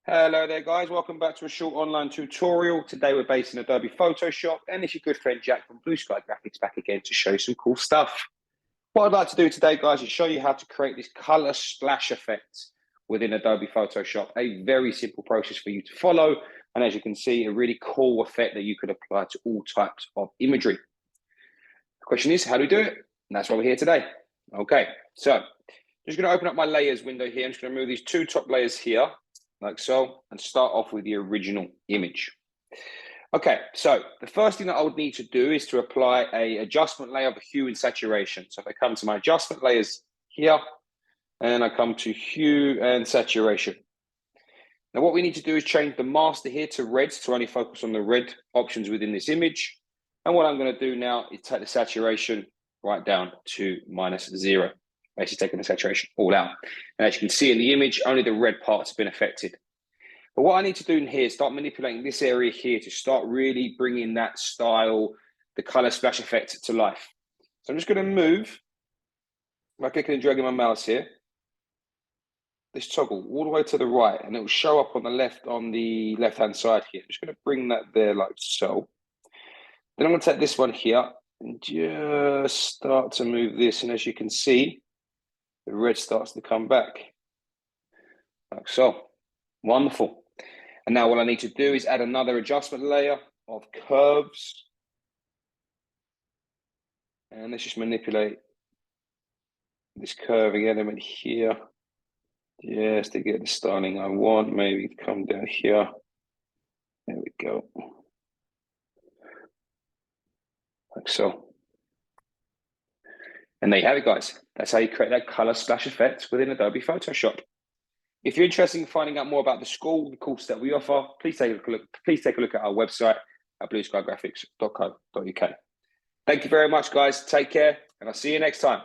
Hello there guys, welcome back to a short online tutorial. Today we're based in Adobe Photoshop and it's your good friend Jack from Blue Sky Graphics back again to show you some cool stuff. What I'd like to do today guys is show you how to create this color splash effect within Adobe Photoshop. A very simple process for you to follow, and as you can see, a really cool effect that you could apply to all types of imagery. The question is, how do we do it? And that's why we're here today. Okay, so just going to open up my layers window here. I'm just going to move these two top layers here like so, and start off with the original image. Okay, so the first thing that I would need to do is to apply an adjustment layer of hue and saturation. So if I come to my adjustment layers here, and I come to hue and saturation. Now what we need to do is change the master here to red to only focus on the red options within this image. And what I'm going to do now is take the saturation right down to -0. Basically taking the saturation all out. And as you can see in the image, only the red parts have been affected. But what I need to do in here is start manipulating this area here to start really bringing that style, the color splash effect to life. So I'm just going to move by clicking and dragging my mouse here, this toggle all the way to the right, and it will show up on the left-hand side here. I'm just going to bring that there like so. Then I'm going to take this one here and just start to move this, and as you can see, the red starts to come back, like so. Wonderful. And now what I need to do is add another adjustment layer of curves. And let's just manipulate this curving element here, just to get the styling I want. Maybe come down here. There we go. Like so. And there you have it, guys. That's how you create that color splash effect within Adobe Photoshop. If you're interested in finding out more about the school, the course that we offer, please take a look at our website at blueskygraphics.co.uk. Thank you very much, guys. Take care, and I'll see you next time.